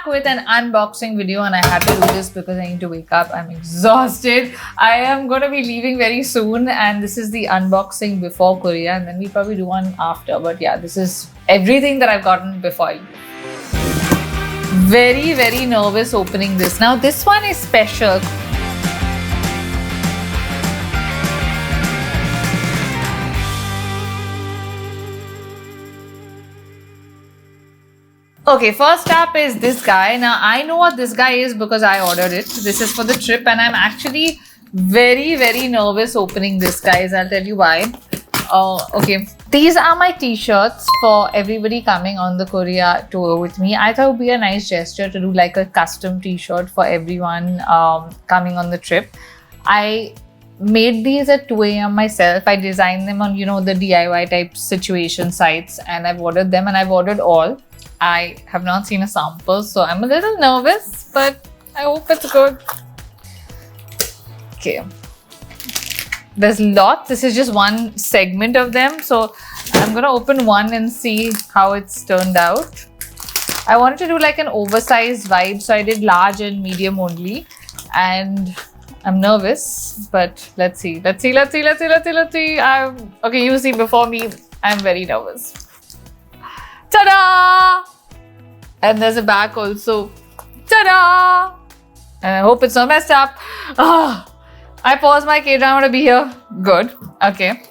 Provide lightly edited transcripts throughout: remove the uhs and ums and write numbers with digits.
back with an unboxing video, and I had to do this because I need to wake up. I'm exhausted. I am going to be leaving very soon, and this is the unboxing before Korea, and then we probably do one after. But yeah, this is everything that I've gotten before I leave. Very, very nervous opening this. Now this one is special. Okay, first up is this guy. Now, I know what this guy is because I ordered it. This is for the trip, and I'm actually very, very nervous opening this, guys. I'll tell you why. Okay, these are my t-shirts for everybody coming on the Korea tour with me. I thought it would be a nice gesture to do like a custom t-shirt for everyone coming on the trip. I made these at 2 a.m. myself. I designed them on, you know, the DIY type situation sites, and I've ordered them, and I've ordered all. I have not seen a sample, so I'm a little nervous, but I hope it's good. Okay. There's lots. This is just one segment of them, so I'm gonna open one and see how it's turned out. I wanted to do like an oversized vibe, so I did large and medium only, and I'm nervous, but let's see. Okay, you see before me, I'm very nervous. Ta-da! And there's a back also. Ta-da! And I hope it's not messed up. Oh, I paused my K-drama to be here. Good. Okay.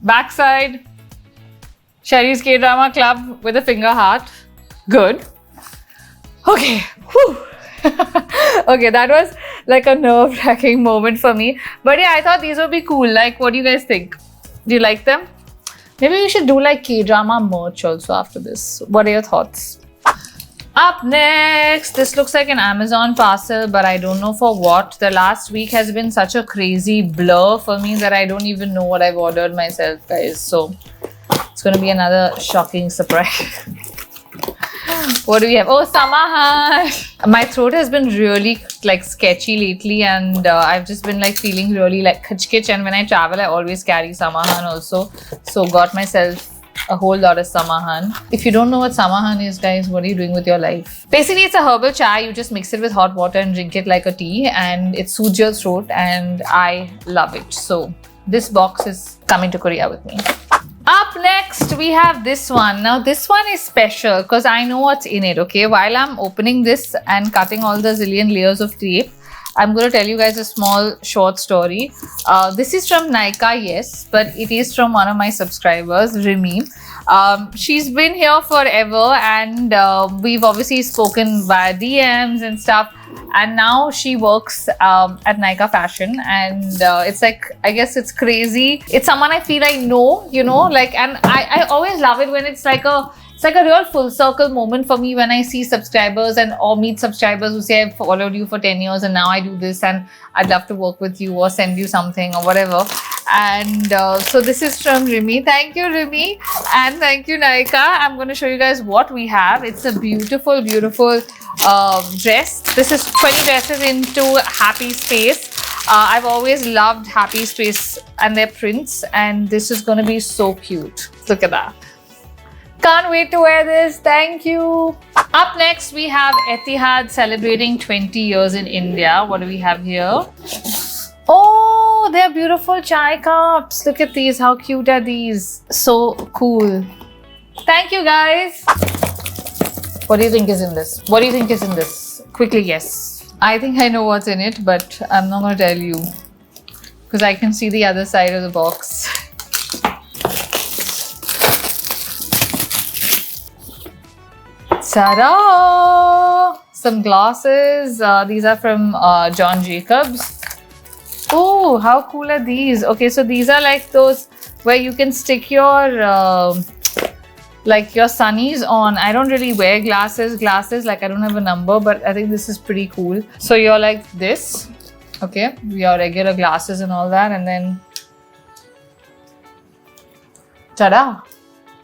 Backside. Sherry's K-drama club with a finger heart. Good. Okay. Whew. Okay, that was like a nerve-wracking moment for me. But yeah, I thought these would be cool. Like, what do you guys think? Do you like them? Maybe we should do like K-drama merch also after this. What are your thoughts? Up next, this looks like an Amazon parcel, but I don't know for what. The last week has been such a crazy blur for me that I don't even know what I've ordered myself, guys. So it's going to be another shocking surprise. What do we have? Oh, Samahan! My throat has been really like sketchy lately, and I've just been like feeling really like khich, and when I travel I always carry Samahan also. So got myself a whole lot of Samahan. If you don't know what Samahan is, guys, what are you doing with your life? Basically, it's a herbal chai. You just mix it with hot water and drink it like a tea, and it soothes your throat, and I love it. So this box is coming to Korea with me. Up next, we have this one. Now, this one is special because I know what's in it, okay? While I'm opening this and cutting all the zillion layers of tape, I'm going to tell you guys a small short story. This is from Nykaa, yes, but it is from one of my subscribers, Rimi. She's been here forever, and we've obviously spoken via DMs and stuff. And now she works at Nykaa Fashion, and it's like, I guess it's crazy. It's someone I feel I know, you know, like, and I always love it when it's like a real full circle moment for me when I see subscribers or meet subscribers who say I've followed you for 10 years and now I do this and I'd love to work with you or send you something or whatever. And so this is from Rimi. Thank you, Rimi, and thank you, Nykaa. I'm going to show you guys what we have. It's a beautiful, beautiful dress. This is 20 dresses into Happy Space. I've always loved Happy Space and their prints, and this is going to be so cute. Look at that. Can't wait to wear this. Thank you. Up next, we have Etihad celebrating 20 years in India. What do we have here? Oh, they're beautiful chai cups. Look at these. How cute are these? So cool. Thank you, guys. What do you think is in this? What do you think is in this? Quickly guess. I think I know what's in it, but I'm not going to tell you because I can see the other side of the box. Ta-da! Some glasses. These are from John Jacobs. Oh, how cool are these? Okay, so these are like those where you can stick your like your sunnies on. I don't really wear glasses, like I don't have a number, but I think this is pretty cool. So you're like this, okay, your regular glasses and all that, and then ta-da!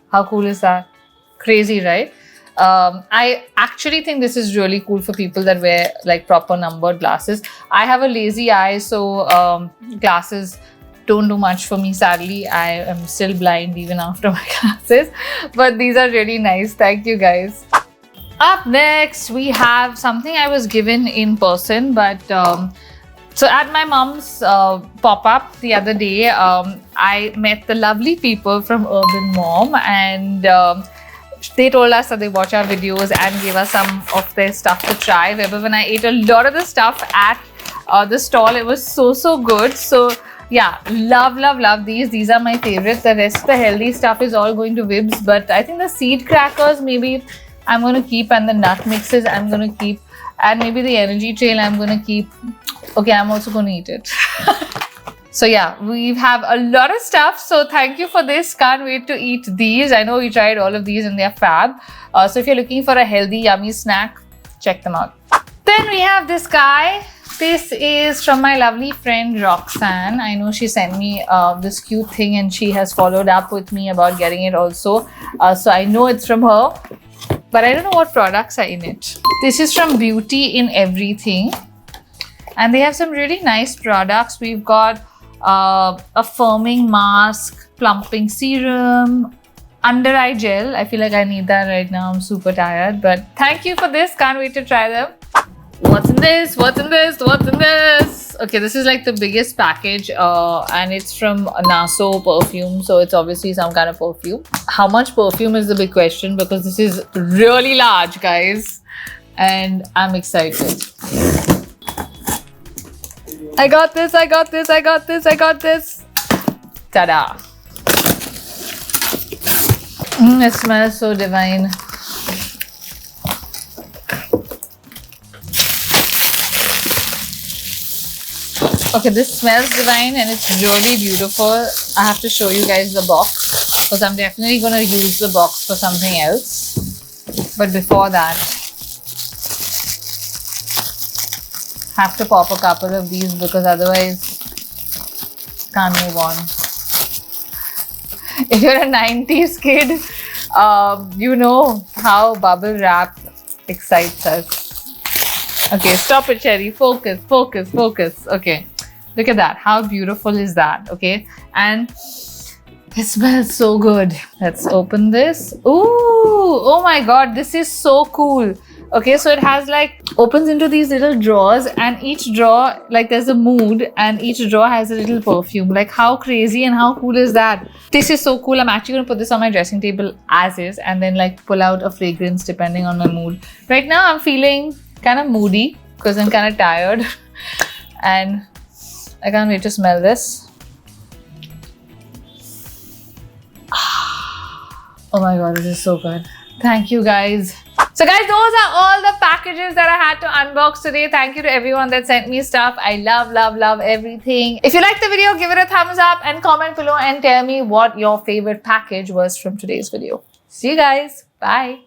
How cool is that? Crazy, right? I actually think this is really cool for people that wear like proper numbered glasses. I have a lazy eye, so glasses don't do much for me, sadly. I am still blind even after my glasses, but these are really nice. Thank you, guys. Up next, we have something I was given in person, but so at my mom's pop-up the other day, I met the lovely people from Urban Mom, and they told us that they watch our videos and gave us some of their stuff to try. Remember when I ate a lot of the stuff at the stall, it was so good. So yeah, love these. These are my favorites. The rest of the healthy stuff is all going to Vibs, but I think the seed crackers maybe I'm going to keep, and the nut mixes I'm going to keep, and maybe the energy trail I'm going to keep. Okay, I'm also going to eat it. So yeah, we have a lot of stuff. So thank you for this. Can't wait to eat these. I know we tried all of these and they're fab. So if you're looking for a healthy, yummy snack, check them out. Then we have this guy. This is from my lovely friend Roxanne. I know she sent me this cute thing and she has followed up with me about getting it also. So I know it's from her, but I don't know what products are in it. This is from Beauty in Everything. And they have some really nice products. We've got a firming mask, plumping serum, under eye gel. I feel like I need that right now. I'm super tired. But thank you for this. Can't wait to try them. What's in this? What's in this? What's in this? Okay, this is like the biggest package and it's from Naso perfume. So it's obviously some kind of perfume. How much perfume is the big question, because this is really large, guys. And I'm excited. I got this, I got this, I got this, I got this. Ta-da. It smells so divine. Okay, this smells divine and it's really beautiful. I have to show you guys the box because I'm definitely going to use the box for something else. But before that, have to pop a couple of these because otherwise can't move on. If you're a 90s kid, you know how bubble wrap excites us. Okay, stop it, Cherry. Focus, focus, focus. Okay, look at that. How beautiful is that? Okay, and it smells so good. Let's open this. Ooh, oh my god, this is so cool. Okay, so it has like opens into these little drawers, and each drawer, like there's a mood, and each drawer has a little perfume. Like how crazy and how cool is that? This is so cool. I'm actually going to put this on my dressing table as is and then like pull out a fragrance depending on my mood. Right now I'm feeling kind of moody because I'm kind of tired and I can't wait to smell this. Oh my god, this is so good. Thank you guys. So guys, those are all the packages that I had to unbox today. Thank you to everyone that sent me stuff. I love everything. If you liked the video, give it a thumbs up and comment below and tell me what your favorite package was from today's video. See you guys. Bye.